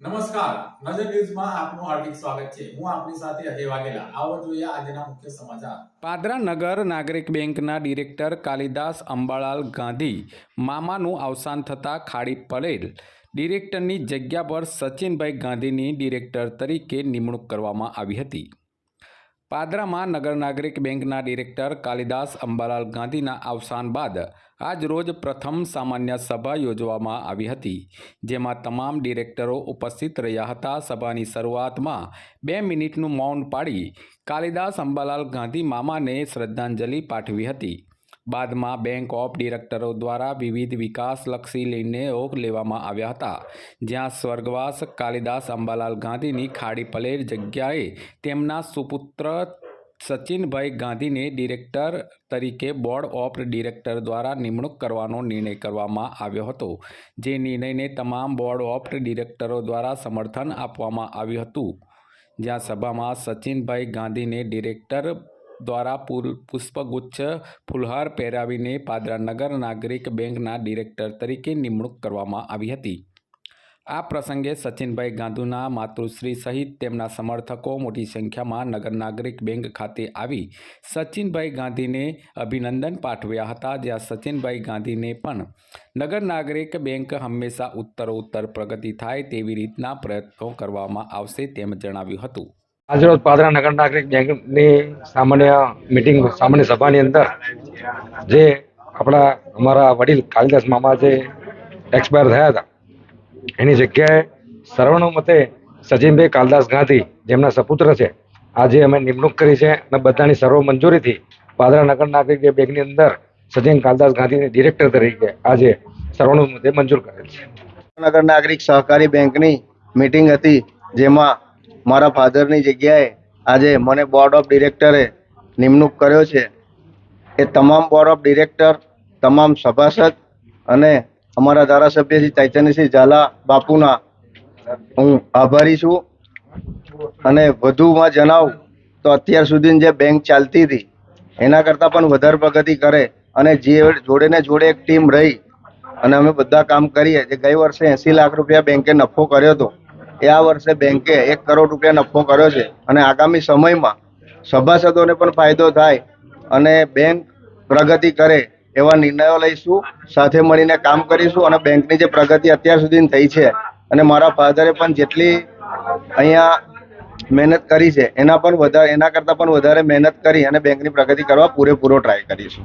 નમસ્કાર, નજર ન્યૂઝમાં આપનું હાર્દિક સ્વાગત છે। હું આપની સાથે અજય વાઘેલા। આવો જોઈએ આજના મુખ્ય સમાચાર। પાદરા નગર નાગરિક બેંકના ડિરેક્ટર કાલિદાસ અંબાલાલ ગાંધી મામાનું અવસાન થતાં ખાડી પડેલ ડિરેક્ટરની જગ્યા પર સચિનભાઈ ગાંધીની ડિરેક્ટર તરીકે નિમણૂક કરવામાં આવી હતી। પાદરામાં નગર નાગરિક બેંકના ડિરેક્ટર કાલિદાસ અંબાલાલ ગાંધીના અવસાન બાદ આજ રોજ પ્રથમ સામાન્ય સભા યોજવામાં આવી હતી, જેમાં તમામ ડિરેક્ટરો ઉપસ્થિત રહ્યા હતા। સભાની શરૂઆતમાં 2 મિનિટનું મૌન પાળી કાલિદાસ અંબાલાલ ગાંધી મામાને શ્રદ્ધાંજલિ પાઠવી હતી। બાદમાં બેંક ઓફ ડિરેક્ટરો દ્વારા વિવિધ વિકાસલક્ષી નિર્ણયો લેવામાં આવ્યા હતા, જ્યાં સ્વર્ગવાસ કાલિદાસ અંબાલાલ ગાંધીની ખાડી પડેલ જગ્યાએ તેમના સુપુત્ર સચિનભાઈ ગાંધીને ડિરેક્ટર તરીકે બોર્ડ ઓફ ડિરેક્ટર દ્વારા નિમણૂક કરવાનો નિર્ણય કરવામાં આવ્યો હતો, જે નિર્ણયને તમામ બોર્ડ ઓફ ડિરેક્ટરો દ્વારા સમર્થન આપવામાં આવ્યું હતું। જ્યાં સભામાં સચિનભાઈ ગાંધીને ડિરેક્ટર દ્વારા પુષ્પગુચ્છ ફૂલહાર પહેરાવીને પાદરા નગર નાગરિક બેંકના ડિરેક્ટર તરીકે નિમણૂક કરવામાં આવી હતી। આ પ્રસંગે સચિનભાઈ ગાંધીના માતૃશ્રી સહિત તેમના સમર્થકો મોટી સંખ્યામાં નગર નાગરિક બેંક ખાતે આવી સચિનભાઈ ગાંધીને અભિનંદન પાઠવ્યા હતા। જ્યાં સચિનભાઈ ગાંધીને પણ નગર નાગરિક બેંક હંમેશા ઉત્તરોત્તર પ્રગતિ થાય તેવી રીતના પ્રયત્નો કરવામાં આવશે તેમ જણાવ્યું હતું। આજરોજ પાદરા નગર નાગરિક બેંકની સામાન્ય સભાની અંદર જે અમારા વડીલ કાલિદાસ મામા જે એક્સપાયર થયા હતા, એની જગ્યાએ સર્વાનુમતે સચિનભાઈ કાલિદાસ ગાંધી જેમના સપુત્ર છે, આજે અમે નિમણૂક કરી છે અને બધાની સર્વ મંજૂરીથી પાદરા નગર નાગરિક બેંકની અંદર સચિન કાલિદાસ ગાંધીને ડિરેક્ટર તરીકે આજે સર્વાનુમતે મંજૂર કરેલ છે। નગર નાગરિક સહકારી બેંકની મીટિંગ હતી, જેમાં મારા ફાધરની જગ્યાએ આજે મને બોર્ડ ઓફ ડિરેક્ટરે નિમણૂક કર્યો છે। એ તમામ બોર્ડ ઓફ ડિરેક્ટર, તમામ સભાસદ અને અમારા ધારાસભ્ય શ્રી ચૈતન્યસિંહ ઝાલા બાપુના હું આભારી છું। અને વધુમાં જણાવું તો અત્યાર સુધી જે બેંક ચાલતી હતી એના કરતાં પણ વધારે પ્રગતિ કરે અને જે જોડે ને જોડે એક ટીમ રહી અને અમે બધા કામ કરીએ। જે ગઈ વર્ષે 80 લાખ રૂપિયા બેંકે નફો કર્યો હતો, એ આ વર્ષે બેંકે 1 કરોડ રૂપિયા નફો કર્યો છે અને આગામી સમયમાં સભાસદોને પણ ફાયદો થાય અને બેંક પ્રગતિ કરે એવા નિર્ણયો લઈશું, સાથે મળીને કામ કરીશું અને બેંકની જે પ્રગતિ અત્યાર સુધી થઈ છે અને મારા ફાધરે પણ જેટલી અહીંયા મહેનત કરી છે એના કરતાં પણ વધારે મહેનત કરી અને બેંકની પ્રગતિ કરવા પૂરેપૂરો ટ્રાય કરીશું।